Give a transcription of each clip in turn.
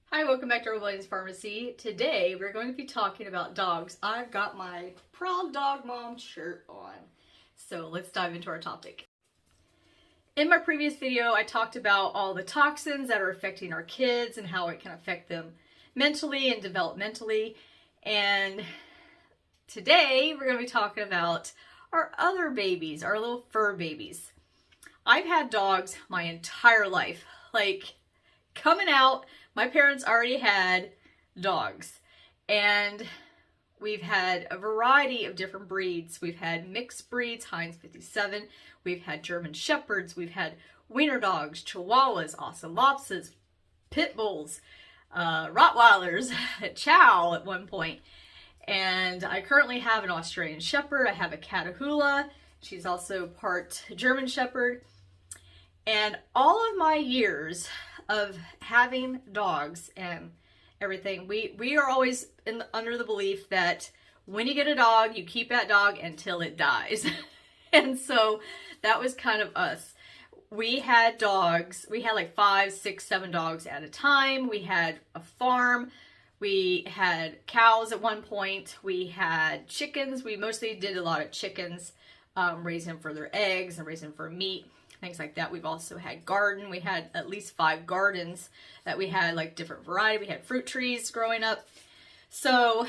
Hi, welcome back to Williams Pharmacy. Today we're going to be talking about dogs. I've got my Proud Dog Mom shirt on. So let's dive into our topic. In my previous video, I talked about all the toxins that are affecting our kids and how it can affect them mentally and developmentally. And today we're going to be talking about our other babies, our little fur babies. I've had dogs my entire life. Like, coming out, my parents already had dogs, and we've had a variety of different breeds. We've had mixed breeds, Heinz 57. We've had German Shepherds. We've had wiener dogs, Chihuahuas, Ocelotses, Pit Bulls, Rottweilers, Chow at one point. And I currently have an Australian Shepherd. I have a Catahoula. She's also part German Shepherd. And all of my years of having dogs and everything, we are always under the belief that when you get a dog, you keep that dog until it dies. And so that was kind of us. We had dogs. We had like 5, 6, 7 dogs at a time. We had a farm. We had cows at one point. We had chickens. We mostly did a lot of chickens, raising them for their eggs and raising them for meat, things like that. We've also had garden. We had at least 5 gardens that we had, like different variety. We had fruit trees growing up. So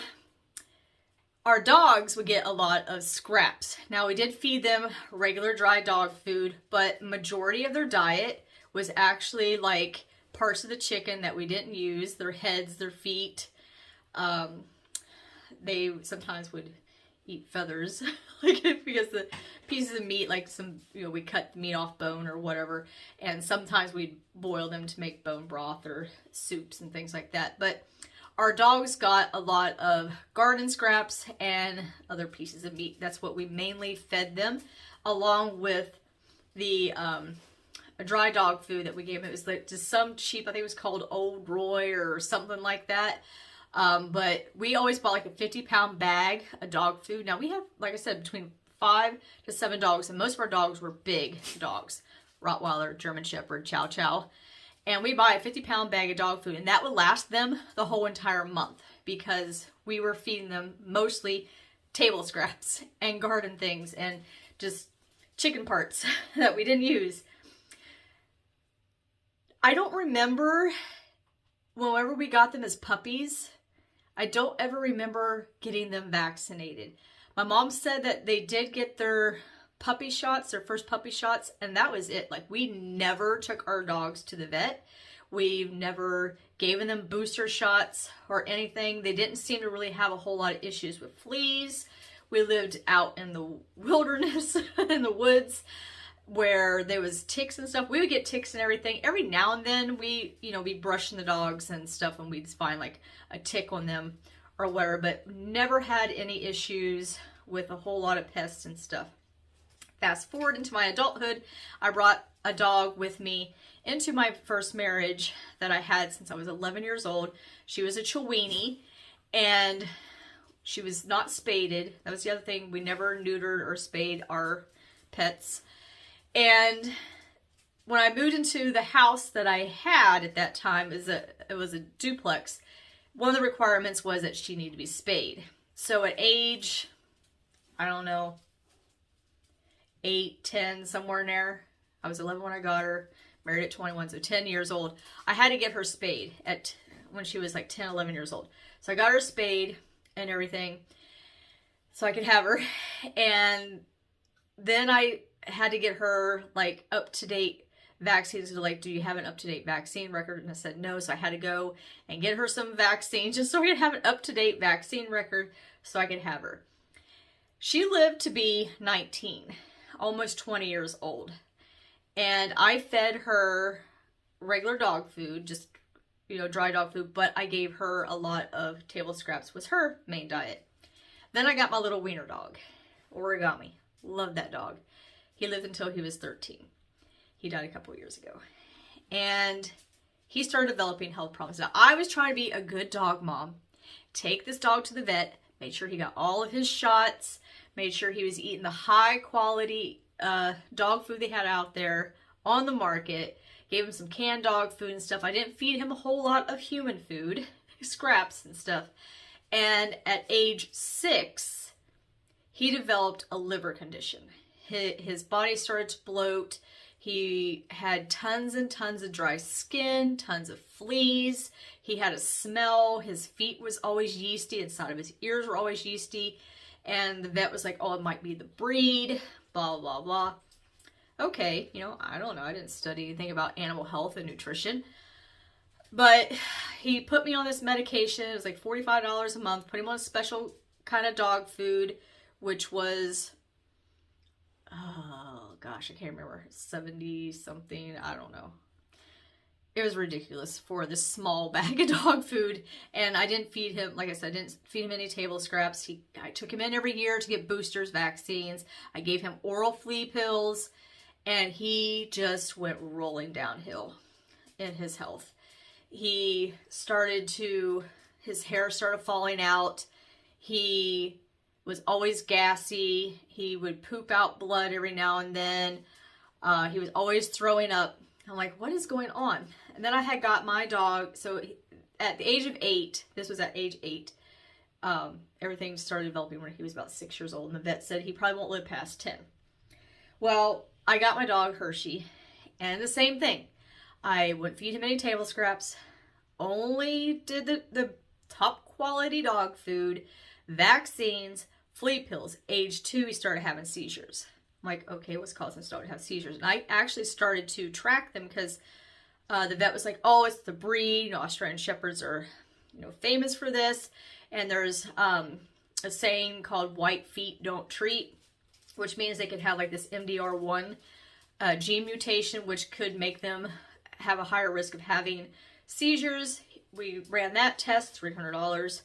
our dogs would get a lot of scraps. Now, we did feed them regular dry dog food, but majority of their diet was actually like parts of the chicken that we didn't use, their heads, their feet. They sometimes would eat feathers, like, because the pieces of meat, like some, we cut the meat off bone or whatever, and sometimes we'd boil them to make bone broth or soups and things like that. But our dogs got a lot of garden scraps and other pieces of meat. That's what we mainly fed them, along with the dry dog food that we gave them. It was like just some cheap, I think it was called Old Roy or something like that. But we always bought like a 50-pound bag of dog food. Now, we have, like I said, between 5 to 7 dogs, and most of our dogs were big dogs. Rottweiler, German Shepherd, Chow Chow. And we buy a 50-pound bag of dog food, and that would last them the whole entire month because we were feeding them mostly table scraps and garden things and just chicken parts that we didn't use. I don't remember whenever we got them as puppies. I don't ever remember getting them vaccinated. My mom said that they did get their puppy shots, their first puppy shots, and that was it. Like, we never took our dogs to the vet. We've never given them booster shots or anything. They didn't seem to really have a whole lot of issues with fleas. We lived out in the wilderness, in the woods, where there was ticks and stuff. We would get ticks and everything. Every now and then we'd be brushing the dogs and stuff, and we'd find like a tick on them or whatever, but never had any issues with a whole lot of pests and stuff. Fast forward into my adulthood, I brought a dog with me into my first marriage that I had since I was 11 years old. She was a Chiweenie, and she was not spaded. That was the other thing. We never neutered or spayed our pets. And when I moved into the house that I had at that time, it was a duplex, one of the requirements was that she needed to be spayed. So at age, I don't know, 8, 10, somewhere in there. I was 11 when I got her, married at 21, so 10 years old. I had to get her spayed when she was like 10, 11 years old. So I got her spayed and everything so I could have her. And then I had to get her like up-to-date vaccines. So like, do you have an up-to-date vaccine record? And I said no, so I had to go and get her some vaccines just so I could have an up-to-date vaccine record so I could have her. She lived to be 19, almost 20 years old. And I fed her regular dog food, just, dry dog food, but I gave her a lot of table scraps, was her main diet. Then I got my little wiener dog, Origami. Loved that dog. He lived until he was 13. He died a couple years ago. And he started developing health problems. Now, I was trying to be a good dog mom, take this dog to the vet, made sure he got all of his shots, made sure he was eating the high quality dog food they had out there on the market, Gave him some canned dog food and stuff. I didn't feed him a whole lot of human food, scraps and stuff. And at age 6, he developed a liver condition. His body started to bloat. He had tons and tons of dry skin, tons of fleas. He had a smell. His feet was always yeasty. Inside of his ears were always yeasty. And the vet was like, oh, it might be the breed, blah, blah, blah. Okay, you know, I don't know. I didn't study anything about animal health and nutrition. But he put me on this medication. It was like $45 a month. Put him on a special kind of dog food, which was, oh gosh, I can't remember, 70 something, I don't know. It was ridiculous for this small bag of dog food. And I didn't feed him, like I said, I didn't feed him any table scraps. I took him in every year to get boosters, vaccines. I gave him oral flea pills, and he just went rolling downhill in his health. His hair started falling out. He was always gassy. He would poop out blood every now and then. He was always throwing up. I'm like, what is going on? And then I had got my dog. So at the age of 8, this was at age 8, everything started developing when he was about 6 years old. And the vet said he probably won't live past 10. Well, I got my dog Hershey, and the same thing. I wouldn't feed him any table scraps. Only did the top quality dog food, vaccines, flea pills. Age 2, he started having seizures. I'm like, okay, what's causing this dog to have seizures? And I actually started to track them because the vet was like, oh, it's the breed. You know, Australian Shepherds are, you know, famous for this. And there's a saying called white feet don't treat, which means they could have like this MDR1 gene mutation, which could make them have a higher risk of having seizures. We ran that test, $300,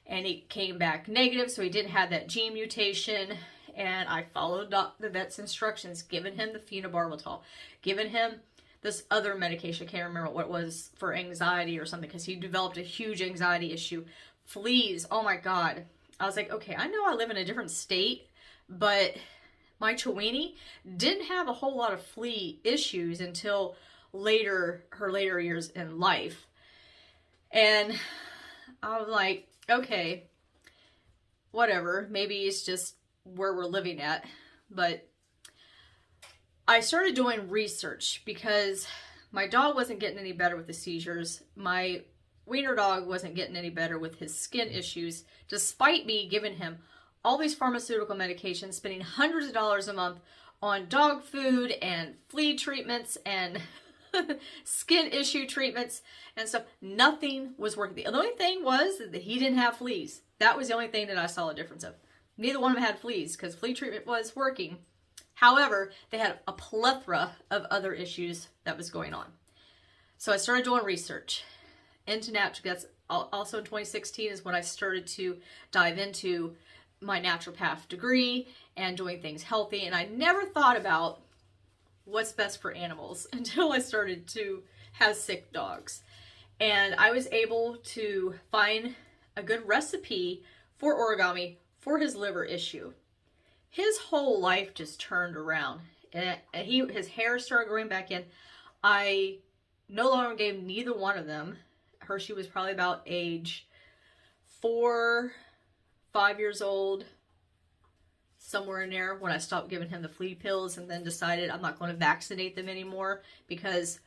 and it came back negative, so he didn't have that gene mutation. And I followed the vet's instructions, giving him the phenobarbital, giving him this other medication. I can't remember what it was, for anxiety or something, because he developed a huge anxiety issue. Fleas, oh my God. I was like, okay, I know I live in a different state, but my Chiweenie didn't have a whole lot of flea issues until her later years in life. And I was like, okay, whatever, maybe it's just where we're living at. But I started doing research because my dog wasn't getting any better with the seizures. My wiener dog wasn't getting any better with his skin issues, despite me giving him all these pharmaceutical medications, spending hundreds of dollars a month on dog food and flea treatments and skin issue treatments and stuff. Nothing was working. The only thing was that he didn't have fleas. That was the only thing that I saw a difference of. Neither one of them had fleas because flea treatment was working. However, they had a plethora of other issues that was going on. So I started doing research into natural. That's also in 2016 is when I started to dive into my naturopath degree and doing things healthy. And I never thought about what's best for animals until I started to have sick dogs. And I was able to find a good recipe for Origami for his liver issue. His whole life just turned around. And his hair started growing back in. I no longer gave neither one of them. Hershey was probably about age 4, 5 years old, somewhere in there, when I stopped giving him the flea pills and then decided I'm not going to vaccinate them anymore. Because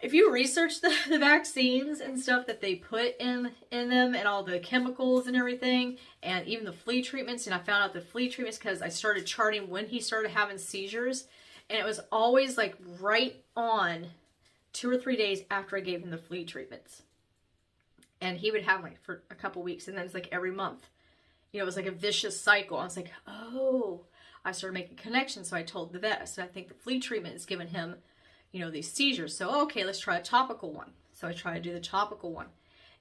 if you research the vaccines and stuff that they put in them and all the chemicals and everything, and even the flea treatments, and I found out the flea treatments because I started charting when he started having seizures, and it was always like right on 2 or 3 days after I gave him the flea treatments. And he would have like for a couple weeks, and then it's like every month. You know, it was like a vicious cycle. I was like, oh, I started making connections. So I told the vet, I said, I think the flea treatment is giving him, you know, these seizures. So, okay, let's try a topical one. So I tried to do the topical one.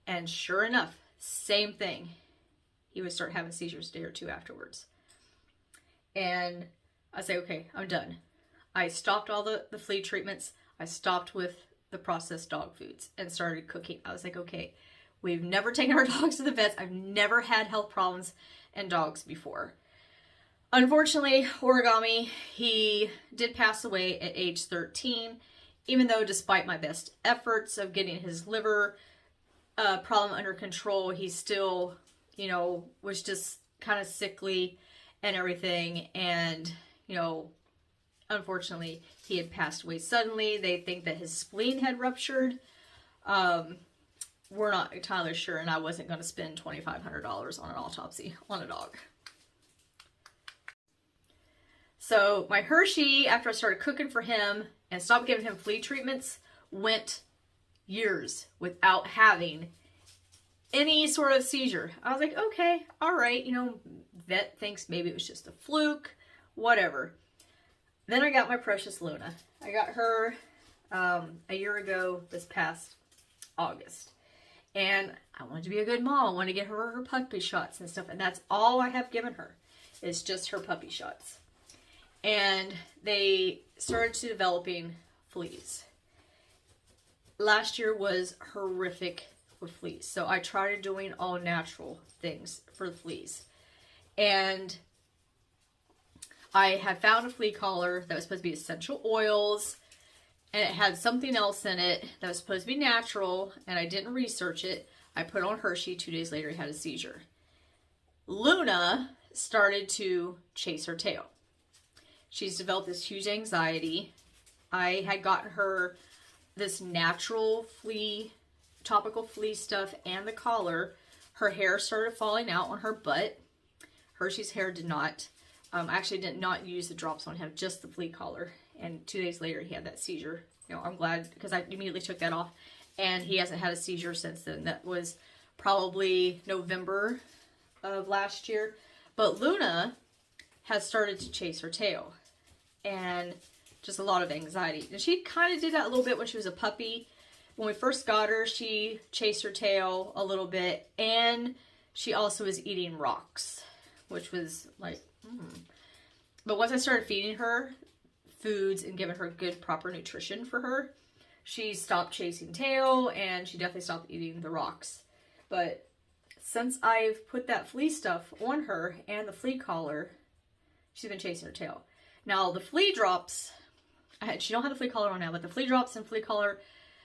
And sure enough, same thing. He would start having seizures a day or two afterwards. And I say, okay, I'm done. I stopped all the flea treatments. I stopped with the processed dog foods and started cooking. I was like, okay, we've never taken our dogs to the vets. I've never had health problems in dogs before. Unfortunately, Origami, he did pass away at age 13. even though despite my best efforts of getting his liver problem under control, he still, you know, was just kind of sickly and everything. And, you know, unfortunately, he had passed away suddenly. They think that his spleen had ruptured. We're not entirely sure, and I wasn't going to spend $2,500 on an autopsy on a dog. So my Hershey, after I started cooking for him and stopped giving him flea treatments, went years without having any sort of seizure. I was like, okay, all right, you know, vet thinks maybe it was just a fluke, whatever. Then I got my precious Luna. I got her a year ago this past August. And I wanted to be a good mom. I wanted to get her puppy shots and stuff. And that's all I have given her is just her puppy shots. And they started to developing fleas. Last year was horrific with fleas. So I tried doing all natural things for the fleas. And I had found a flea collar that was supposed to be essential oils. And it had something else in it that was supposed to be natural, and I didn't research it. I put on Hershey. 2 days later, he had a seizure. Luna started to chase her tail. She's developed this huge anxiety. I had gotten her this natural flea, topical flea stuff and the collar. Her hair started falling out on her butt. Hershey's hair did not. I actually did not use the drops on him, just the flea collar. And 2 days later, he had that seizure. You know, I'm glad because I immediately took that off. And he hasn't had a seizure since then. That was probably November of last year. But Luna has started to chase her tail. And just a lot of anxiety. And she kind of did that a little bit when she was a puppy. When we first got her, she chased her tail a little bit. And she also was eating rocks, which was like, But once I started feeding her foods and giving her good proper nutrition for her, she stopped chasing tail and she definitely stopped eating the rocks. But since I've put that flea stuff on her and the flea collar, she's been chasing her tail. Now the flea drops, she don't have the flea collar on now, but the flea drops and flea collar,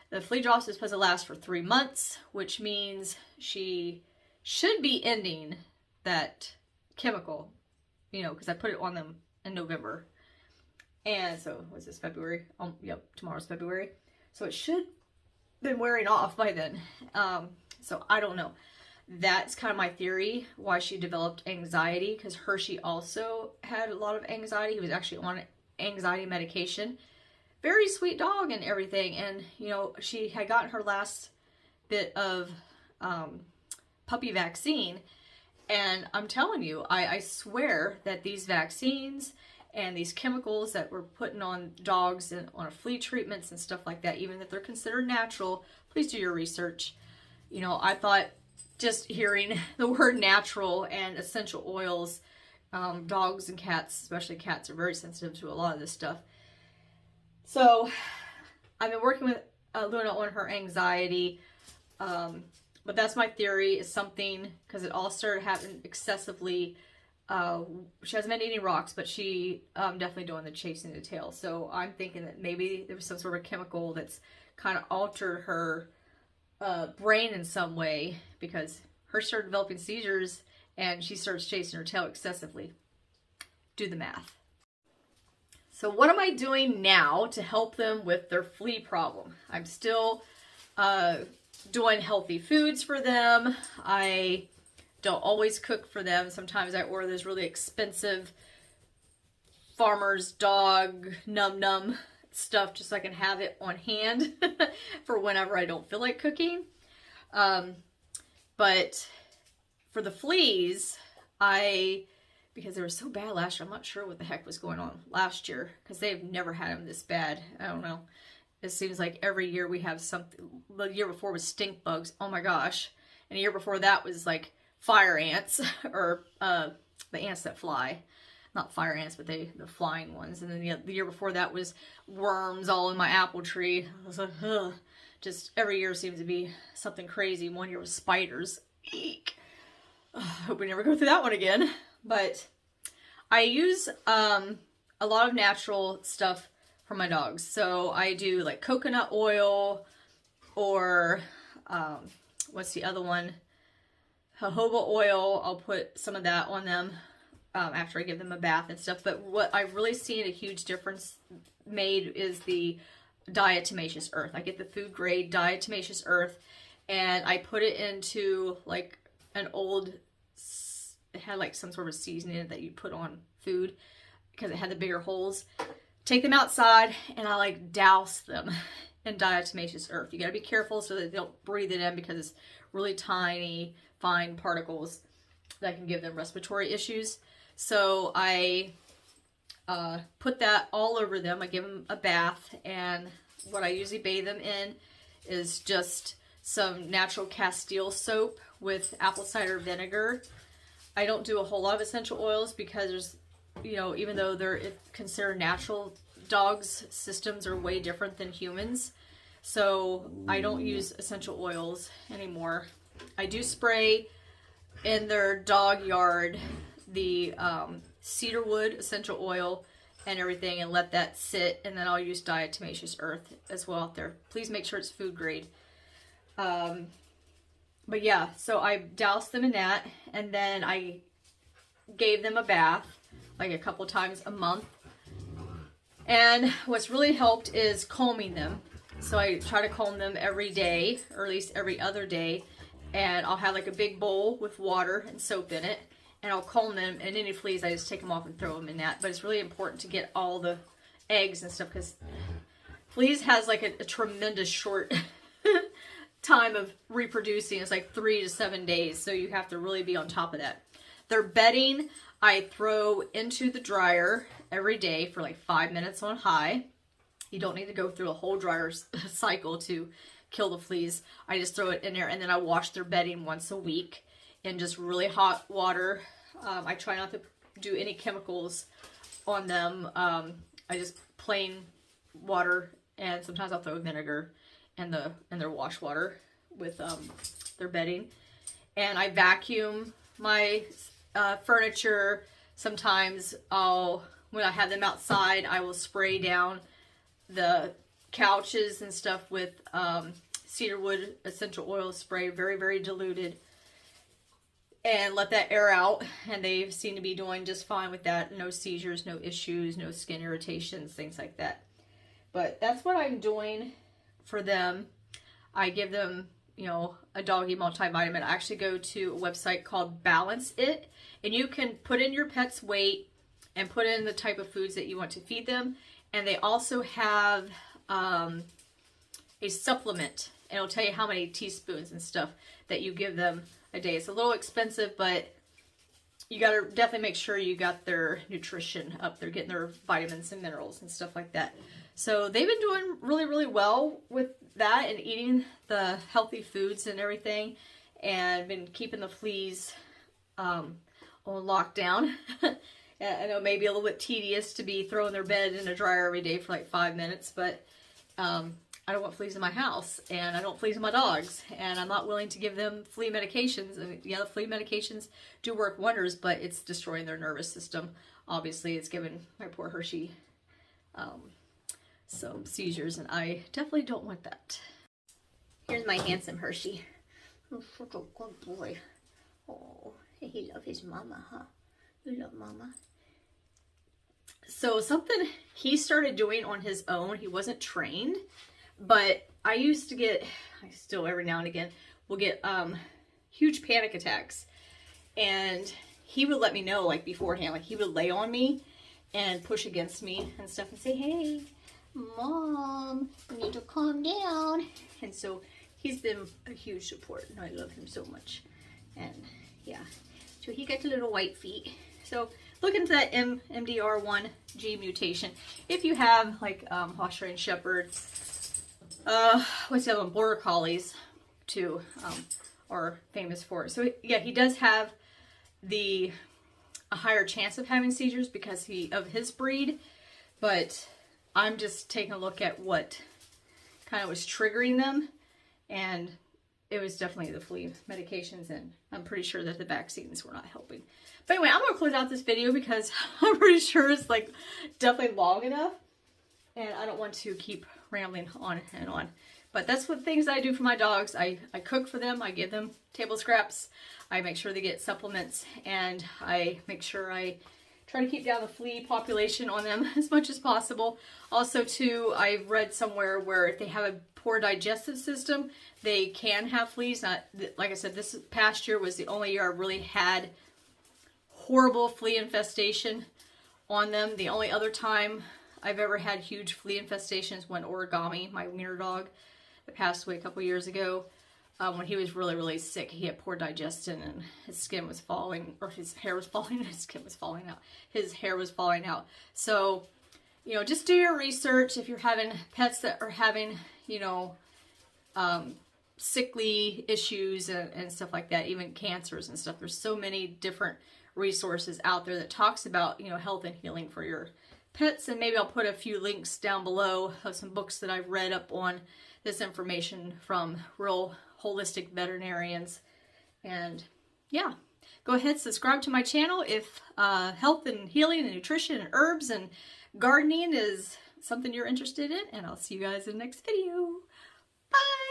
the flea drops is supposed to last for 3 months, which means she should be ending that chemical, you know, because I put it on them in November. And so, was this February? Yep, tomorrow's February. So it should have been wearing off by then. So I don't know. That's kind of my theory why she developed anxiety, because Hershey also had a lot of anxiety. He was actually on anxiety medication. Very sweet dog and everything. And, you know, she had gotten her last bit of puppy vaccine. And I'm telling you, I swear that these vaccines and these chemicals that we're putting on dogs and on flea treatments and stuff like that, even if they're considered natural, please do your research. You know, I thought just hearing the word natural and essential oils, dogs and cats, especially cats, are very sensitive to a lot of this stuff. So I've been working with Luna on her anxiety, but that's my theory, is something, because it all started happening excessively. She hasn't been eating rocks, but she definitely doing the chasing the tail. So I'm thinking that maybe there was some sort of chemical that's kind of altered her brain in some way, because her started developing seizures and she starts chasing her tail excessively. Do the math. So what am I doing now to help them with their flea problem? I'm still doing healthy foods for them. I don't always cook for them. Sometimes I order this really expensive farmer's dog num stuff just so I can have it on hand for whenever I don't feel like cooking. But for the fleas, because they were so bad last year, I'm not sure what the heck was going on last year, because they've never had them this bad. I don't know. It seems like every year we have something. The year before was stink bugs. Oh my gosh. And the year before that was like fire ants, or the ants that fly. Not fire ants, but the flying ones. And then the year before that was worms all in my apple tree. I was like, ugh. Just every year seems to be something crazy. One year was spiders. Eek. Hope we never go through that one again. But I use a lot of natural stuff for my dogs. So I do like coconut oil, or what's the other one? Jojoba oil. I'll put some of that on them after I give them a bath and stuff. But what I've really seen a huge difference made is the diatomaceous earth. I get the food grade diatomaceous earth, and I put it into like an old, it had like some sort of seasoning in it that you put on food because it had the bigger holes. Take them outside and I like douse them in diatomaceous earth. You got to be careful so that they don't breathe it in, because it's really tiny, fine particles that can give them respiratory issues. So I put that all over them. I give them a bath, and what I usually bathe them in is just some natural Castile soap with apple cider vinegar. I don't do a whole lot of essential oils because there's, you know, even though they're considered natural, dogs' systems are way different than humans. So I don't use essential oils anymore. I do spray in their dog yard the cedarwood essential oil and everything, and let that sit, and then I'll use diatomaceous earth as well out there. Please make sure it's food grade. But yeah, so I doused them in that, and then I gave them a bath like a couple times a month. And what's really helped is combing them. So I try to comb them every day, or at least every other day, and I'll have like a big bowl with water and soap in it, and I'll comb them, and any fleas I just take them off and throw them in that. But it's really important to get all the eggs and stuff, because fleas has like a tremendous short time of reproducing. It's like 3 to 7 days, so you have to really be on top of that. Their bedding I throw into the dryer every day for like 5 minutes on high. You don't need to go through a whole dryer cycle to kill the fleas. I just throw it in there, and then I wash their bedding once a week in just really hot water. I try not to do any chemicals on them. I just plain water, and sometimes I'll throw vinegar in their wash water with their bedding. And I vacuum my furniture. Sometimes when I have them outside, I will spray down the couches and stuff with cedarwood essential oil spray, very, very diluted, and let that air out, and they seem to be doing just fine with that. No seizures, no issues, no skin irritations, things like that. But that's what I'm doing for them. I give them, you know, a doggy multivitamin. I actually go to a website called Balance It, and you can put in your pet's weight and put in the type of foods that you want to feed them. And they also have a supplement, and it'll tell you how many teaspoons and stuff that you give them a day. It's a little expensive, but you got to definitely make sure you got their nutrition up. They're getting their vitamins and minerals and stuff like that. So they've been doing really, really well with that and eating the healthy foods and everything, and been keeping the fleas on lockdown. I know it may be a little bit tedious to be throwing their bed in a dryer every day for like 5 minutes, but I don't want fleas in my house, and I don't want fleas in my dogs, and I'm not willing to give them flea medications. I mean, yeah, the flea medications do work wonders, but it's destroying their nervous system. Obviously, it's given my poor Hershey some seizures, and I definitely don't want that. Here's my handsome Hershey. Oh, such a good boy. Oh, he loves his mama, huh? You love mama. So something he started doing on his own, he wasn't trained, but I used to get, I still every now and again, will get huge panic attacks. And he would let me know like beforehand, like he would lay on me and push against me and stuff and say, hey, Mom, you need to calm down. And so he's been a huge support, and I love him so much. And yeah, so he got the little white feet. So look into that MDR1G mutation. If you have like Australian Shepherd, what's the other one? Border Collies too, are famous for it. So yeah, he does have a higher chance of having seizures because of his breed, but I'm just taking a look at what kind of was triggering them, and it was definitely the flea medications, and I'm pretty sure that the vaccines were not helping. But anyway, I'm going to close out this video because I'm pretty sure it's like definitely long enough. and I don't want to keep rambling on and on. But that's what things I do for my dogs. I cook for them, I give them table scraps, I make sure they get supplements, and I make sure I try to keep down the flea population on them as much as possible. Also too, I've read somewhere where if they have a poor digestive system, they can have fleas. Not, like I said, this past year was the only year I really had horrible flea infestation on them. The only other time I've ever had huge flea infestations when Origami, my wiener dog, that passed away a couple years ago, when he was really sick. He had poor digestion and his skin was falling, or his hair was falling, his skin was falling out. His hair was falling out. So, you know, just do your research. If you're having pets that are having, you know, sickly issues and stuff like that, even cancers and stuff. There's so many different resources out there that talks about, you know, health and healing for your pets. And maybe I'll put a few links down below of some books that I've read up on this information from real holistic veterinarians. And yeah, go ahead, subscribe to my channel if health and healing and nutrition and herbs and gardening is something you're interested in. And I'll see you guys in the next video. Bye!